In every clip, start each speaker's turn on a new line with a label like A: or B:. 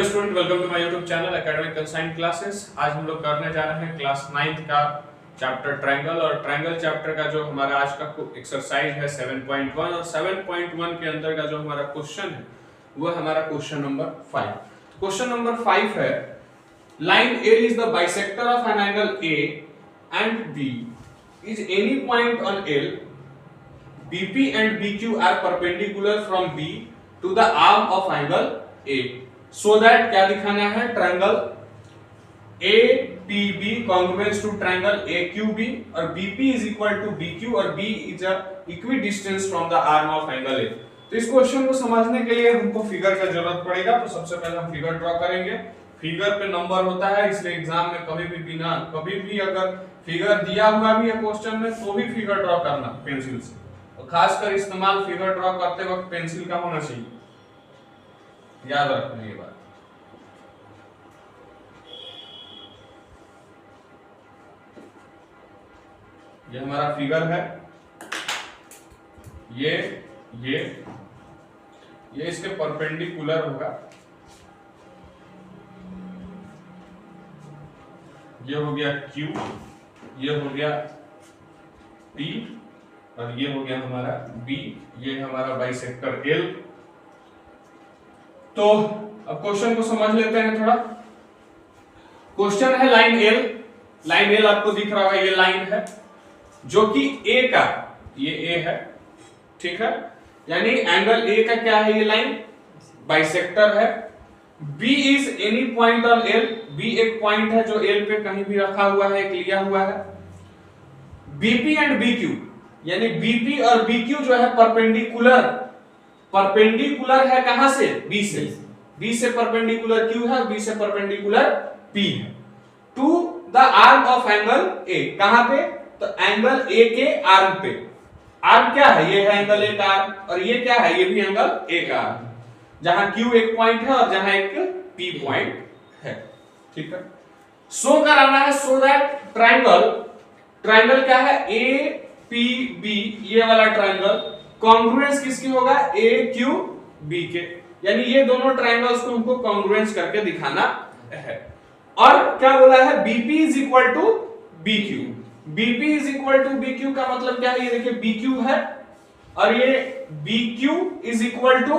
A: Student, welcome to my YouTube channel academic consign classes. आज हम लोग करने जा रहे हैं क्लास 9th का चैप्टर ट्रायंगल। और ट्रायंगल चैप्टर का जो हमारा आज का एक्सरसाइज है 7.1 और 7.1 के अंदर का जो हमारा क्वेश्चन है वो हमारा क्वेश्चन नंबर 5। क्वेश्चन नंबर 5 है, line A is the bisector of an angle A and B is any point on L, BP and BQ are perpendicular from B to the arm of angle A, so that क्या दिखाना है, triangle APB congruent to triangle AQB और BP is equal to BQ और B is a equidistance from the arm of angle A। तो इस question को समझने के लिए हमको फिगर का जरूरत पड़ेगा। तो सबसे पहले हम फिगर ड्रॉ करेंगे। फिगर पे नंबर होता है, इसलिए एग्जाम में कभी भी अगर फिगर दिया हुआ भी है क्वेश्चन में तो भी फिगर ड्रॉ करना पेंसिल से, और खासकर इस्तेमाल फिगर ड्रॉ करते वक्त पेंसिल का होना चाहिए, याद रखना ये बात। ये हमारा फिगर है, ये इसके परपेंडिकुलर होगा। ये हो गया Q, ये हो गया P और ये हो गया हमारा B, ये हमारा बाइसेक्टर L। तो अब क्वेश्चन को समझ लेते हैं थोड़ा। क्वेश्चन है लाइन L आपको दिख रहा होगा, ये लाइन है जो कि A का, ये A है, ठीक है, यानी एंगल A का क्या है, ये लाइन बाइसेक्टर है। B is any point on L, B एक पॉइंट है जो L पे कहीं भी रखा हुआ है, एक लिया हुआ है। BP एंड BQ यानी BP और BQ जो है परपेंडिकुलर है कहां से, B से परपेंडिकुलर Q है, B से परपेंडिकुलर P है, to the arm of angle A। कहां पे, तो एंगल A के आर्म पे। आर्म क्या है, ये है एंगल A का आर्म, और ये क्या है, ये भी एंगल A का आर्म, जहां Q एक पॉइंट है और जहां एक P पॉइंट है, ठीक है। शो कराना है, सो दैट ट्रायंगल क्या है, APB, ये वाला ट्रायंगल कॉन्ग्रुएंस किसकी होगा, AQB के, यानी ये दोनों ट्रायंगल्स को हमको कॉन्ग्रुएंस करके दिखाना है। और क्या बोला है, BP is equal to BQ। BP is equal to BQ का मतलब क्या है, ये देखिए BQ है और ये BQ is equal to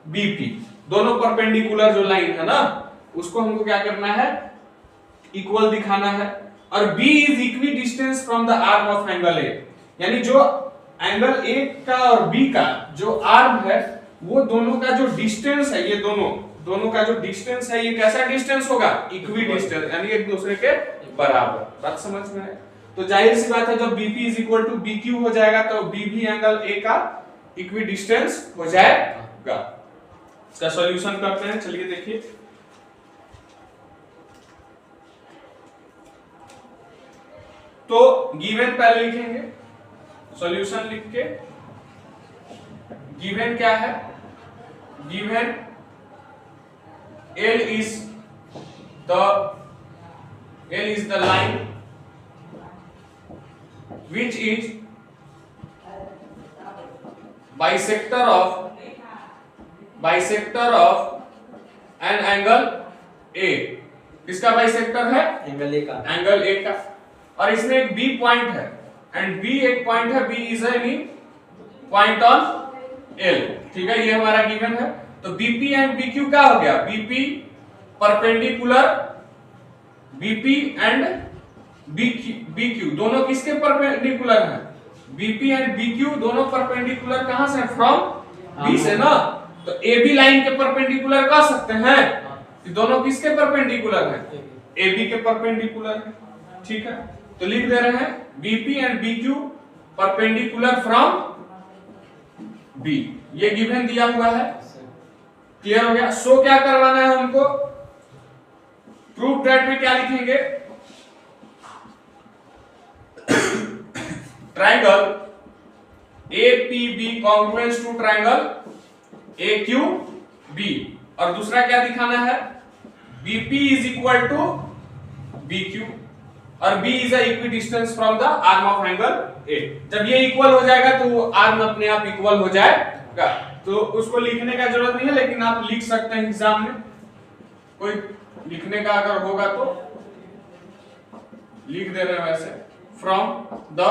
A: BP, दोनों परपेंडिकुलर जो लाइन है ना उसको हमको क्या करना है, इक्वल दिखाना है। और B is equidistance from the arm of angle A, यानी जो एंगल A का और B का जो आर्म है वो दोनों का जो डिस्टेंस है, ये दोनों का जो डिस्टेंस है, ये कैसा डिस्टेंस होगा, इक्वी डिस्टेंस, यानी एक दूसरे के बराबर। बात समझ में है? तो जाहिर सी बात है जब BP is equal to BQ हो जाएगा तो B भी एंगल A का इक्वी डिस्टेंस हो जाएगा। इसका सॉल्यूशन करते हैं, चलिए देखिए। तो गिवन पहले लिखेंगे, सॉल्यूशन लिख के। गिवन क्या है, given L is the line which is bisector of an angle A। किसका बाइसेक्टर है, एंगल A का। और इसमें एक B पॉइंट है एंड B एक पॉइंट है, B is any point on L, ठीक है, ये हमारा गिवन है। तो BP एंड BQ क्या हो गया, BP perpendicular, BP and BQ दोनों किसके परपेंडिकुलर हैं, BP एंड BQ दोनों परपेंडिकुलर कहां से, फ्रॉम B से ना। तो AB लाइन के परपेंडिकुलर कह सकते हैं, ये दोनों किसके परपेंडिकुलर हैं, AB के परपेंडिकुलर है, ठीक है। तो लिख दे रहे हैं BP and BQ perpendicular from B, ये गिवन दिया हुआ है, क्लियर हो गया। सो क्या करवाना है हमको, प्रूफ दैट में क्या लिखेंगे, triangle APB congruent to triangle AQB, और दूसरा क्या दिखाना है, BP is equal to BQ और B is equidistance from the arm of angle A। जब ये इक्वल हो जाएगा तो आर्म अपने आप इक्वल हो जाएगा, तो उसको लिखने का जरूरत नहीं है, लेकिन आप लिख सकते हैं एग्जाम में। कोई लिखने का अगर होगा तो लिख दे रहे हैं वैसे, from the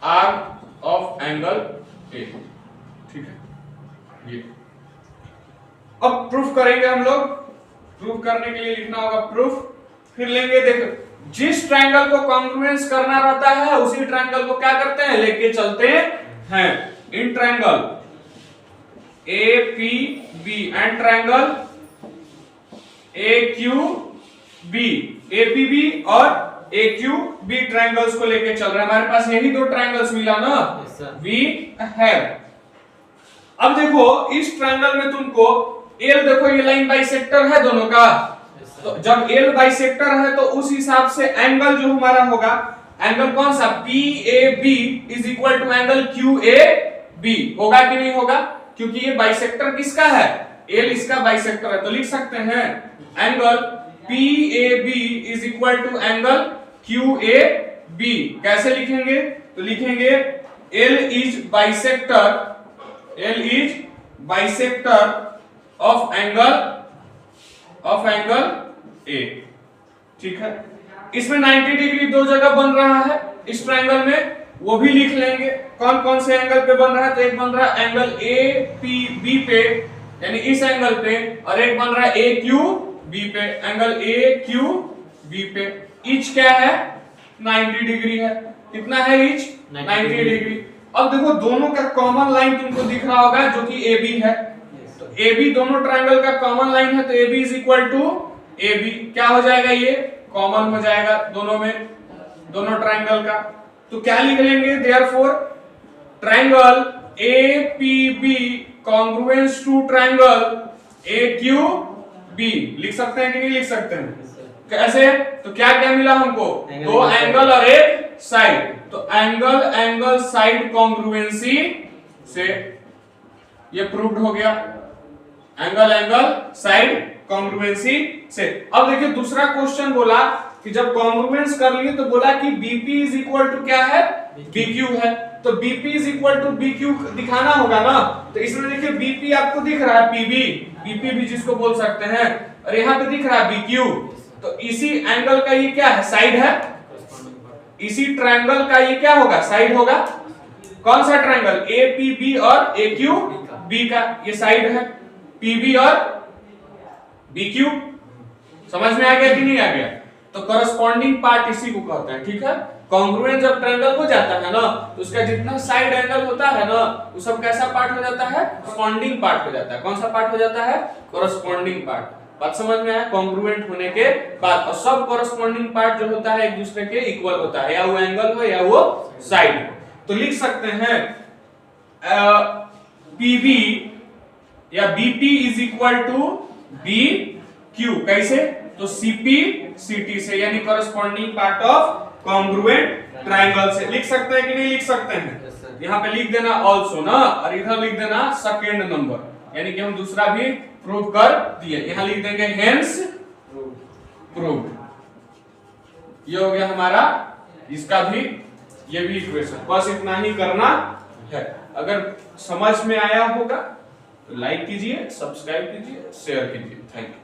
A: arc of angle A, ठीक है। ये अब प्रूफ करेंगे हम लोग। प्रूफ करने के लिए लिखना होगा प्रूफ, फिर लेंगे, देखो जिस ट्रायंगल को कॉन्ग्रुएंस करना रहता है उसी ट्रायंगल को क्या करते हैं, लेके चलते हैं। In triangle A P B and triangle A Q B, A P B और ए क्यू बी ट्रायंगल्स को लेके चल रहे हैं। हमारे पास यही दो ट्रायंगल्स मिला ना, वी हैव। अब देखो इस ट्रायंगल में तुमको एल, देखो ये लाइन बाइसेक्टर है दोनों का, तो जब एल बाइसेक्टर है तो उस हिसाब से एंगल जो हमारा होगा, एंगल कौन सा, P A B is equal to angle Q A B, होगा कि नहीं होगा, क्योंकि ये बाइसेक्टर किसका है, एल इसका बाइसेक्टर है। तो लिख सकते हैं angle P A B is equal to angle Q A B. कैसे लिखेंगे, तो लिखेंगे L is bisector, L is bisector of angle A, ठीक है। इसमें 90 डिग्री दो जगह बन रहा है इस ट्रायंगल में, वो भी लिख लेंगे कौन कौन से एंगल पे बन रहा है। तो एक बन रहा है एंगल ए पी बी पे, यानी इस एंगल पे, और एक बन रहा है ए क्यू बी पे, एंगल ए क्यू बी पे। ईच क्या है, 90 डिग्री है। कितना है ईच, 90 डिग्री। अब देखो दोनों का कॉमन लाइन तुमको दिख रहा होगा जो कि ए बी है, तो ए बी दोनों ट्रायंगल का कॉमन लाइन है, तो A B is equal to A B, क्या हो जाएगा, ये कॉमन हो जाएगा दोनों में, दोनों ट्रायंगल का। तो क्या लिख लेंगे, therefore triangle A P B congruence to triangle A Q B. लिख सकते हैं कि नहीं लिख सकते हैं, कैसे, तो क्या क्या मिला हमको, दो एंगल और एक साइड, तो एंगल साइड कॉन्ग्रुएंसी से ये प्रूव्ड हो गया, एंगल साइड कॉन्ग्रुएंसी से। अब देखिए दूसरा क्वेश्चन बोला कि जब कॉन्ग्रुएंस कर लिए तो बोला कि बीपी इज इक्वल टू क्या है, बीक्यू है, तो BP is equal to BQ दिखाना होगा ना। तो इसमें देखिए बीपी आपको दिख रहा है, पीबी, बीपी भी जिसको बोल सकते हैं, और यहाँ पे दिख रहा है बीक्यू, तो इसी एंगल का ये क्या है, साइड है, इसी ट्रायंगल का ये क्या होगा, साइड होगा। कौन सा ट्रायंगल, ए पी बी और ए क्यू बी का ये साइड है, पीबी और बीक्यू। समझ में आ गया कि नहीं आ गया, तो करस्पॉन्डिंग पार्ट इसी को कहते हैं, ठीक है। कॉन्ग्रुएंट जब ट्रायंगल हो जाता है ना, तो उसका जितना साइड एंगल होता है ना, वो सब कैसा पार्ट हो जाता है, करस्पॉन्डिंग पार्ट हो जाता है। कौन सा पार्ट हो जाता है, करस्पॉन्डिंग पार्ट। बात समझ में आया, कॉन्ग्रुएंट होने के बाद, और सब करस्पॉन्डिंग पार्ट जो होता है एक दूसरे के इक्वल होता है, या वो एंगल हो या वो साइड हो। तो लिख सकते हैं पीबी या BP is equal to B Q, कैसे, तो सीपी सीटी से, यानी corresponding part of congruent triangle से। लिख सकते हैं कि नहीं लिख सकते हैं, यहाँ पे लिख देना ऑल्सो ना, और इधर लिख देना सेकेंड नंबर, यानी कि हम दूसरा भी प्रूव कर दिए। यहाँ लिख देंगे हेंस प्रूव्ड। ये हो गया हमारा इसका भी, ये भी इक्वेशन। बस इतना ही करना है। अगर समझ में आया होगा तो लाइक कीजिए, सब्सक्राइब कीजिए, शेयर कीजिए। Thank you.